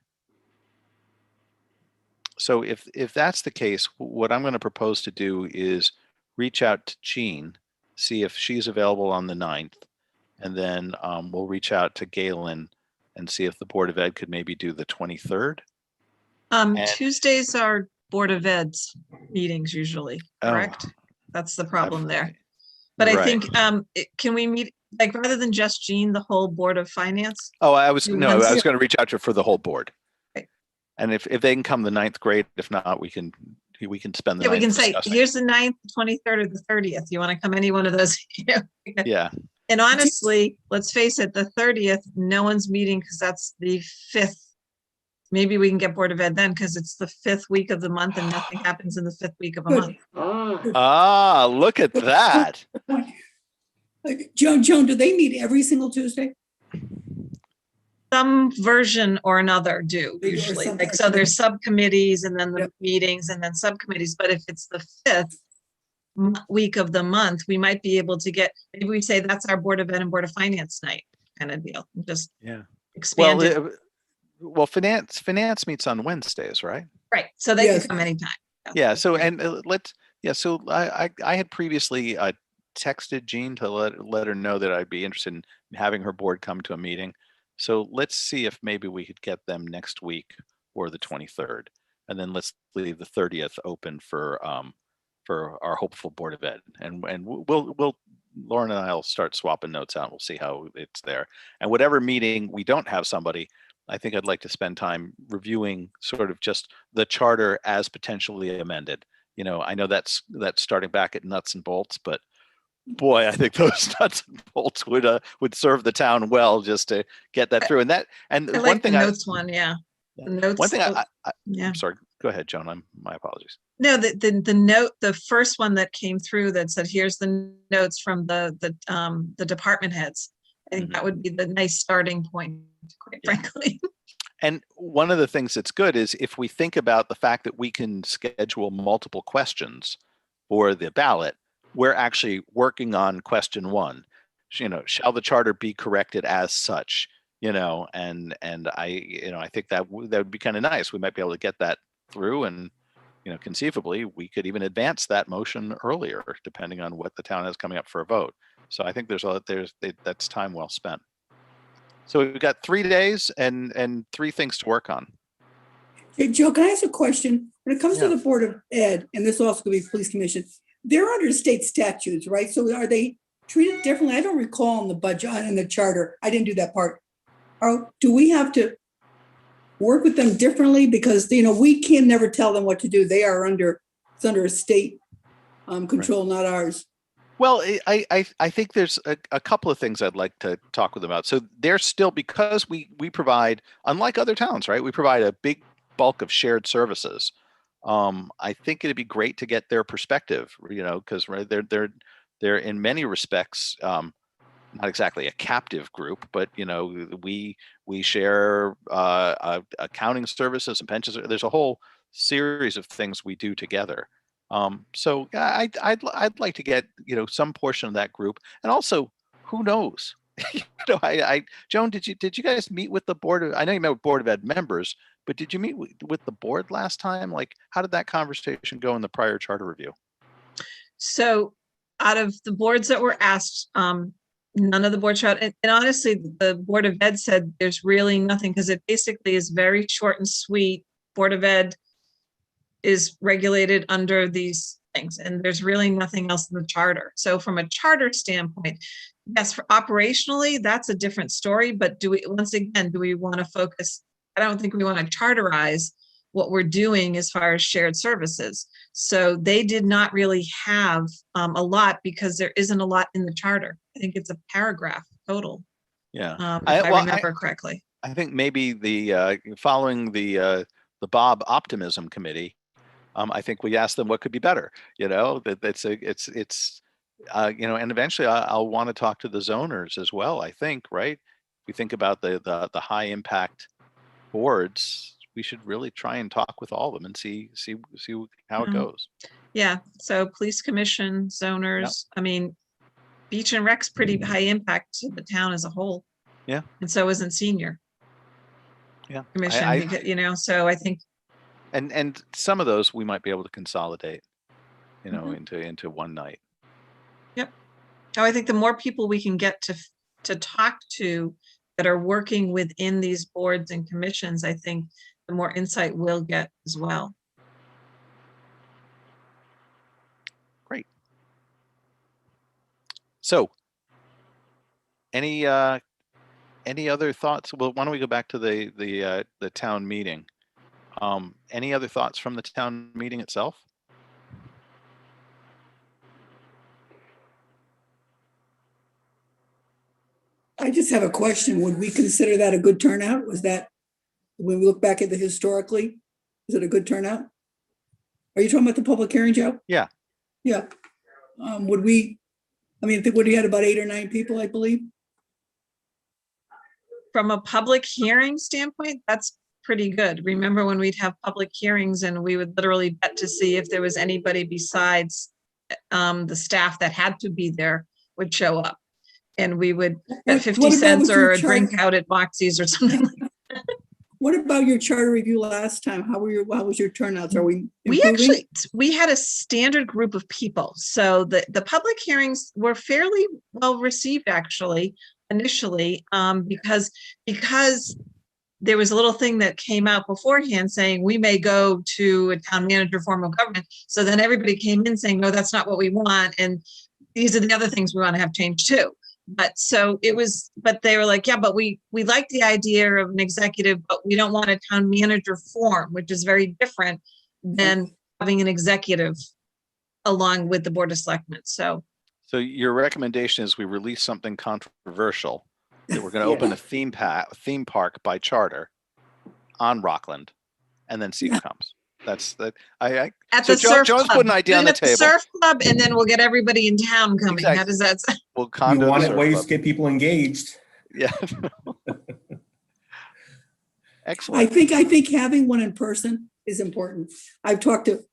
So if that's the case, what I'm going to propose to do is reach out to Jean, see if she's available on the 9th, and then we'll reach out to Galen and see if the Board of Ed could maybe do the 23rd. Tuesdays are Board of Ed's meetings usually, correct? That's the problem there. But I think, can we meet, like, rather than just Jean, the whole Board of Finance? Oh, I was going to reach out to her for the whole board. And if they can come the 9th, great. If not, we can spend the Yeah, we 9th can say, discussing. here's the 9th, 23rd, or the 30th. You want to come any one of those? Yeah. And honestly, let's face it, the 30th, no one's meeting because that's the 5th. Maybe we can get Board of Ed then because it's the 5th week of the month and nothing happens in the 5th week of a Good. month. Ah, Look at that. Joan, do they meet every single Tuesday? Some version or another do Or usually. something. Like, so there's subcommittees and then the Yep. meetings and then subcommittees. But if it's the 5th week of the month, we might be able to get, maybe we say that's our Board of Ed and Board of Finance night kind of deal. And just Yeah. expand it. Well, finance meets on Wednesdays, right? Right. So they Yes. can come anytime. Yeah. So and So I had previously texted Jean to let her know that I'd be interested in having her board come to a meeting. So let's see if maybe we could get them next week or the 23rd, and then let's leave the 30th open for our hopeful Board of Ed, and we'll Lauren and I'll start swapping notes out. We'll see how it's there, and whatever meeting we don't have somebody, I think I'd like to spend time reviewing sort of just the charter as potentially amended. I know that's starting back at nuts and bolts, but boy, I think those nuts and bolts would serve the town well just to get that through. And I one like the thing notes one. Yeah. The notes. one thing yeah. I'm sorry, go ahead, Joan. My apologies. No, the note, the first one that came through that said, here's the notes from the department heads. I think that would be the nice starting point, quite frankly. And one of the things that's good is if we think about the fact that we can schedule multiple questions for the ballot, we're actually working on question 1. Shall the charter be corrected as such? And I think that would be kind of nice. We might be able to get that through, and conceivably we could even advance that motion earlier, depending on what the town has coming up for a vote. So I think that's time well spent. So we've got 3 days and 3 things to work on. Hey, Joe, can I ask a question? When it comes to Yeah. the Board of Ed, and this also could be Police Commission, they're under state statutes, right? So are they treated differently? I don't recall in the budget, in the charter. I didn't do that part. Do we have to work with them differently? Because, we can never tell them what to do. They are it's under a state control, not ours. Well, I think there's a couple of things I'd like to talk with them about. So they're still, because we provide, unlike other towns, right? We provide a big bulk of shared services. I think it'd be great to get their perspective, because they're in many respects not exactly a captive group, but we share accounting services and pensions. There's a whole series of things we do together. So I'd like to get some portion of that group, and also who knows. Joan, did you guys meet with the board? I know you met with Board of Ed members, but did you meet with the board last time? Like, how did that conversation go in the prior charter review? So out of the boards that were asked, none of the board showed, and honestly, the Board of Ed said there's really nothing, because it basically is very short and sweet. Board of Ed is regulated under these things, and there's really nothing else in the charter. So from a charter standpoint, yes, for operationally, that's a different story. But do we want to focus? I don't think we want to charterize what we're doing as far as shared services. So they did not really have a lot, because there isn't a lot in the charter. I think it's a paragraph total. Yeah, If I remember correctly. I think maybe the following the Bob Optimism Committee, I think we asked them what could be better. And eventually I'll want to talk to the zoners as well. I think, right? We think about the high impact boards. We should really try and talk with all of them and see how it goes. Yeah. So Police Commission, zoners. I mean, Beach and Rec's pretty high impact to the town as a whole. Yeah. And so isn't Senior. Yeah. Commission, so I think. And some of those we might be able to consolidate, into one night. Yep. Oh, I think the more people we can get to talk to that are working within these boards and commissions, I think the more insight we'll get as well. Great. So any other thoughts? Well, why don't we go back to the town meeting? Any other thoughts from the town meeting itself? I just have a question. Would we consider that a good turnout? Was that, when we look back at the historically, is it a good turnout? Are you talking about the public hearing, Joe? Yeah. Yeah. Would we, I mean, I think we had about 8 or 9 people, I believe. From a public hearing standpoint, that's pretty good. Remember when we'd have public hearings and we would literally bet to see if there was anybody besides the staff that had to be there would show up. And we would bet 50 What about cents with your or a drink charter? out at Moxie's or something like that. What about your charter review last time? How was your turnouts? Are we We improving? actually, we had a standard group of people. So the public hearings were fairly well received actually, initially, because there was a little thing that came out beforehand saying we may go to a town manager form of government. So then everybody came in saying, no, that's not what we want. And these are the other things we want to have changed too. But so it was, but they were like, yeah, but we like the idea of an executive, but we don't want a town manager form, which is very different than having an executive along with the Board of Selectmen. So your recommendation is we release something controversial, that we're going to open a theme park by charter on Rockland, and then see who comes. That's that. at So the surf Joan's club, put an idea do on it the at table. Surf club, and then we'll get everybody in town coming. How Exactly. does that sound? We'll You condo wanted surf ways club. to get people engaged. Yeah. I Excellent. think having one in person is important. I've talked to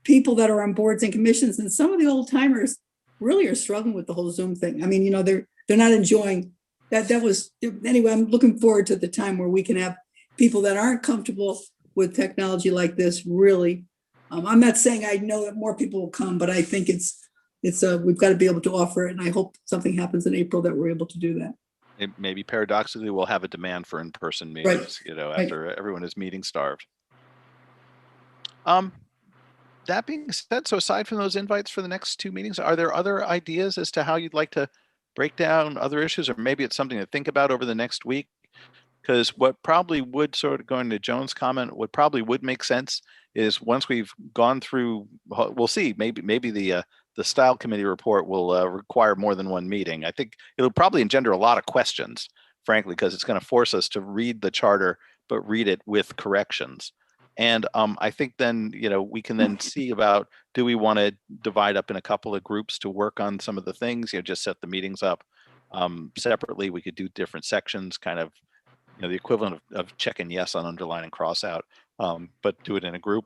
people that are on boards and commissions, and some of the old timers really are struggling with the whole Zoom thing. I mean, you know, they're not enjoying that. Anyway, I'm looking forward to the time where we can have people that aren't comfortable with technology like this really. I'm not saying I know that more people will come, but I think we've got to be able to offer it. And I hope something happens in April that we're able to do that. Maybe paradoxically, we'll have a demand for in-person meetings, after everyone is meeting starved. That being said, so aside from those invites for the next 2 meetings, are there other ideas as to how you'd like to break down other issues, or maybe it's something to think about over the next week? Because what probably would, sort of going to Joan's comment, what probably would make sense is once we've gone through, we'll see, maybe the style committee report will require more than one meeting. I think it'll probably engender a lot of questions, frankly, because it's going to force us to read the charter, but read it with corrections. And I think then, we can then see about, do we want to divide up in a couple of groups to work on some of the things, just set the meetings up separately. We could do different sections, kind of, the equivalent of checking yes on underline and cross out, but do it in a group.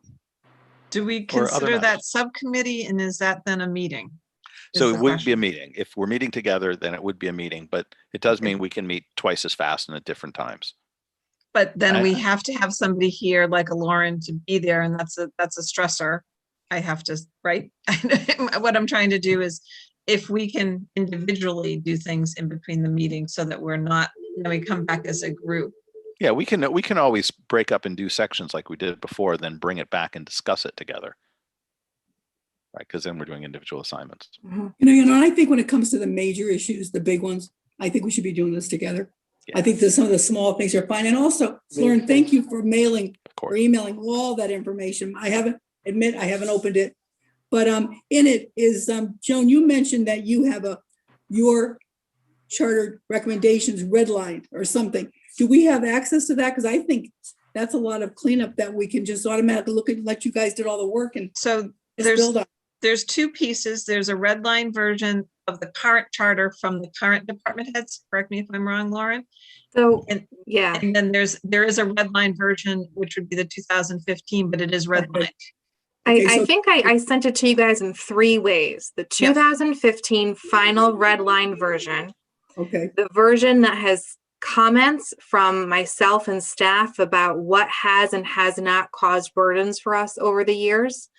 Do we Or other consider that matters. subcommittee, and is that then a meeting? So Is it the would be a question. meeting. If we're meeting together, then it would be a meeting, but it does mean we can meet twice as fast and at different times. But then I- we have to have somebody here like a Lauren to be there, and that's a stressor. I have to, right? What I'm trying to do is, if we can individually do things in between the meetings so that we're not, we come back as a group. Yeah, we can always break up and do sections like we did before, then bring it back and discuss it together. Right, because then we're doing individual assignments. I think when it comes to the major issues, the big ones, I think we should be doing this together. Yeah. I think that some of the small things are fine. And also, Lauren, thank you for mailing Of or course. emailing all that information. I haven't opened it. But in it is, Joan, you mentioned that you have your charter recommendations redlined or something. Do we have access to that? Because I think that's a lot of cleanup that we can just automatically look at, let you guys did all the work and So just build up. there's 2 pieces. There's a red line version of the current charter from the current department heads. Correct me if I'm wrong, Lauren. So, And- yeah, And then there is a red line version, which would be the 2015, but it is red Okay. line. Okay, I so- think I sent it to you guys in 3 ways. The 2015 final red line version, Okay, the version that has comments from myself and staff about what has and has not caused burdens for us over the years.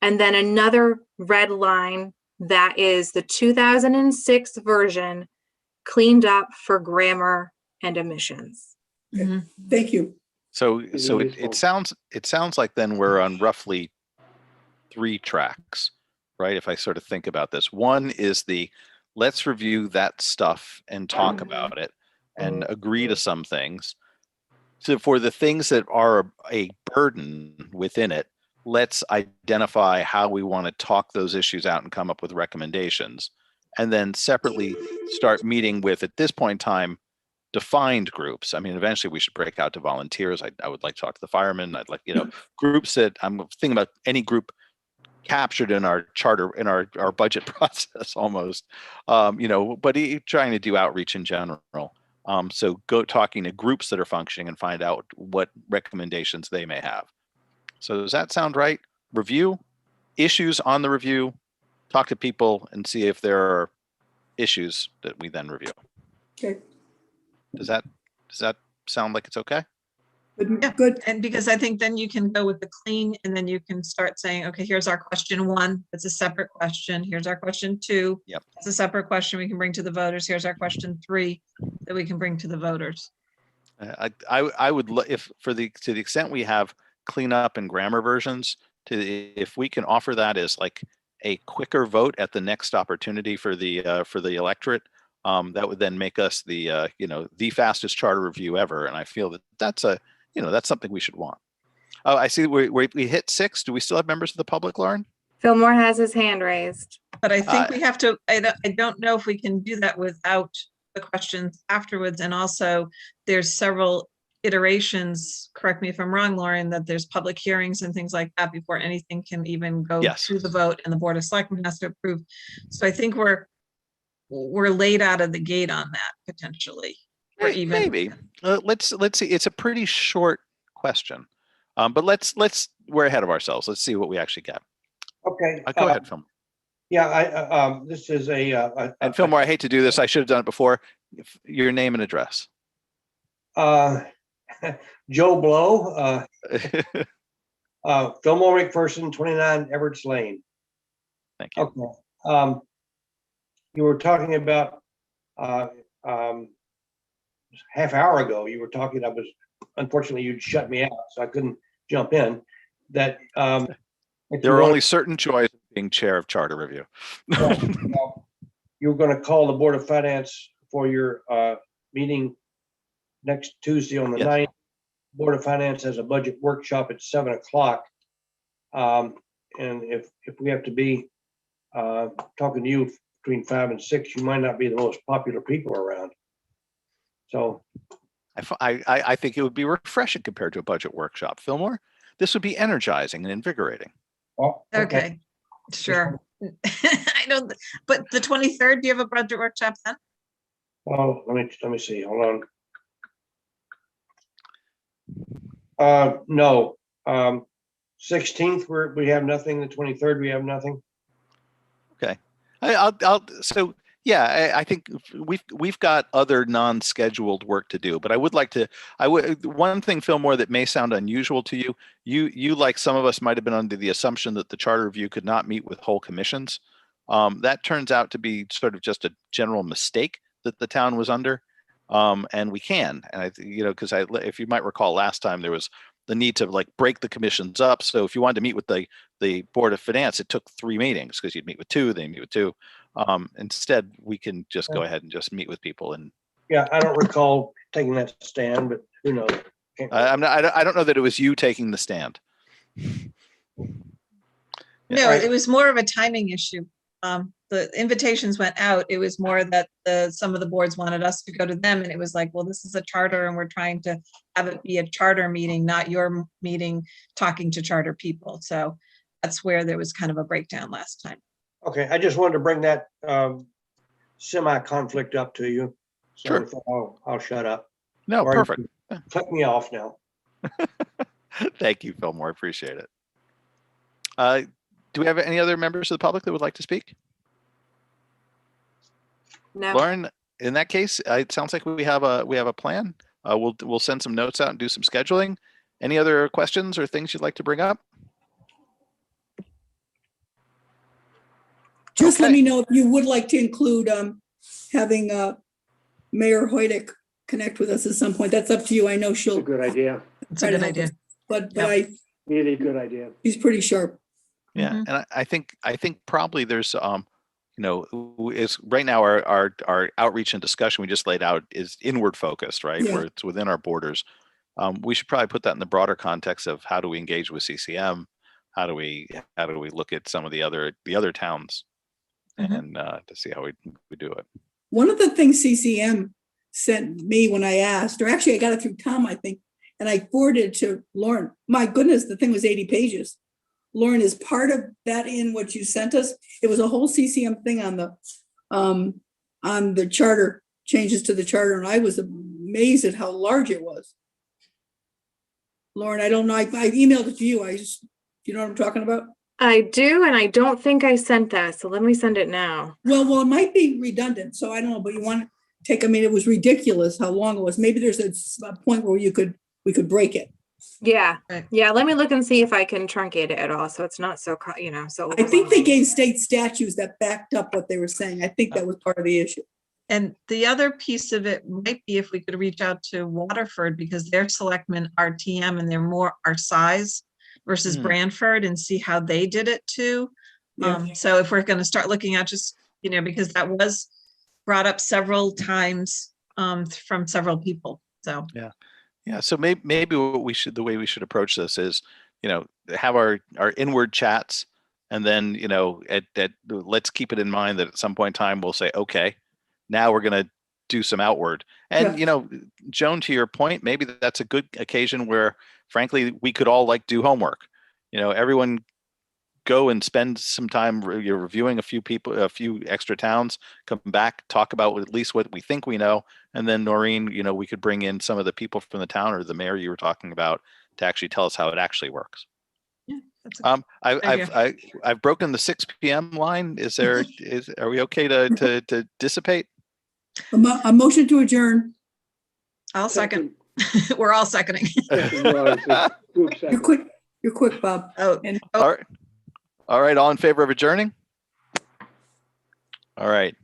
And then another red line that is the 2006 version cleaned up for grammar and omissions. Mhm. thank you. So Useful. it sounds like then we're on roughly 3 tracks, right? If I sort of think about this, one is let's review that stuff and talk about it and agree to some things. So for the things that are a burden within it, let's identify how we want to talk those issues out and come up with recommendations. And then separately start meeting with, at this point in time, defined groups. I mean, eventually we should break out to volunteers. I would like to talk to the firemen. I'd like, groups that I'm thinking about any group captured in our charter, in our budget process almost, but trying to do outreach in general. So go talking to groups that are functioning and find out what recommendations they may have. So does that sound right? Review issues on the review, talk to people and see if there are issues that we then review. Okay, Does that sound like it's okay? good, Yeah. good. And because I think then you can go with the clean and then you can start saying, okay, here's our question 1. It's a separate question. Here's our question 2. Yep. It's a separate question we can bring to the voters. Here's our question 3 that we can bring to the voters. I would, if to the extent we have cleanup and grammar versions, if we can offer that as like a quicker vote at the next opportunity for the electorate, that would then make us the fastest charter review ever. And I feel that that's something we should want. Oh, I see we hit 6. Do we still have members of the public, Lauren? Fillmore has his hand raised. But I think we have to, I don't know if we can do that without the questions afterwards. And also there's several iterations, correct me if I'm wrong, Lauren, that there's public hearings and things like that before anything can even go Yes. through the vote and the Board of Selectmen has to approve. So I think we're laid out of the gate on that potentially. Or even Maybe. Let's see. It's a pretty short question, but we're ahead of ourselves. Let's see what we actually get. Okay. Go ahead, Fillmore. Yeah, this is And Fillmore, I hate to do this. I should have done it before. Your name and address. Joe Blow, Fillmore McPherson, 29 Everett's Lane. Thank you. Okay. You were talking about half hour ago, you were talking, unfortunately you'd shut me out, so I couldn't jump in. That if There you are want- only certain joys of being chair of charter review. you were going to call the Board of Finance for your meeting next Tuesday on the Yes. 9th. Board of Finance has a budget workshop at 7 o'clock. And if we have to be talking to you between 5 and 6, you might not be the most popular people around. So I think it would be refreshing compared to a budget workshop. Fillmore, this would be energizing and invigorating. okay, sure. I know, but the 23rd, do you have a budget workshop then? Oh, let me see. Hold on. No. 16th we have nothing. The 23rd we have nothing. Okay. So yeah, I think we've got other non-scheduled work to do, but I would like to. One thing, Fillmore, that may sound unusual to you. You like some of us might have been under the assumption that the charter review could not meet with whole commissions. That turns out to be sort of just a general mistake that the town was under, and we can. And because if you might recall, last time there was the need to like break the commissions up. So if you wanted to meet with the Board of Finance, it took 3 meetings because you'd meet with 2, then meet with 2. Instead, we can just go ahead and just meet with people. And Yeah, I don't recall taking that stand, but who knows? I don't know that it was you taking the stand. No, Right. it was more of a timing issue. The invitations went out. It was more that some of the boards wanted us to go to them, and it was like, well, this is a charter and we're trying to have it be a charter meeting, not your meeting talking to charter people. So that's where there was kind of a breakdown last time. Okay, I just wanted to bring that semi-conflict up to you. So Sure. with that, I'll shut up. No, Or you perfect. can cut me off now. Thank you, Fillmore. Appreciate it. Do we have any other members of the public that would like to speak? No. Lauren, in that case, it sounds like we have a plan. We'll send some notes out and do some scheduling. Any other questions or things you'd like to bring up? Just let Okay. me know if you would like to include having Mayor Hoydick connect with us at some point. That's up to you. I know It's a she'll, good idea. It's a good idea. but Yeah. Really good idea. she's pretty sharp. Yeah, Mhm. and I think probably there's is right now our outreach and discussion we just laid out is inward focused, right? Yeah. Where it's within our borders. we should probably put that in the broader context of how do we engage with CCM? How do we look at some of the other towns Mhm. and to see how we do it. One of the things CCM sent me when I asked, or actually I got it through Tom, I think, and I forwarded it to Lauren. My goodness, the thing was 80 pages. Lauren, is part of that in what you sent us? It was a whole CCM thing on the charter, changes to the charter, and I was amazed at how large it was. Lauren, I don't know, I emailed it to you. Do you know what I'm talking about? I do, and I don't think I sent that, so let me send it now. Well, it might be redundant, so I don't know, but you want to take, I mean, it was ridiculous how long it was. Maybe there's a point where we could break it. Yeah, Right. yeah, let me look and see if I can truncate it at all, so it's not so, so. I think they gave state statutes that backed up what they were saying. I think that was part of the issue. And the other piece of it might be if we could reach out to Waterford, because their selectmen are TM and they're more our size versus Hmm. Branford, and see how they did it too. Yeah. So if we're going to start looking at just, because that was brought up several times from several people. So Yeah, so maybe the way we should approach this is, have our inward chats, and then, let's keep it in mind that at some point in time we'll say, okay, now we're going to do some outward. And, Joan, to your point, maybe that's a good occasion where, frankly, we could all do homework. Everyone go and spend some time reviewing a few extra towns, come back, talk about at least what we think we know. And then Noreen, we could bring in some of the people from the town or the mayor you were talking about to actually tell us how it actually works. yeah, that's a I've broken the 6 p.m. line. Are we okay to dissipate? A motion to adjourn. I'll second. We're all seconding. Group second. You're quick, Bob. Oh, And All right. All right. All in favor of adjourning? All right.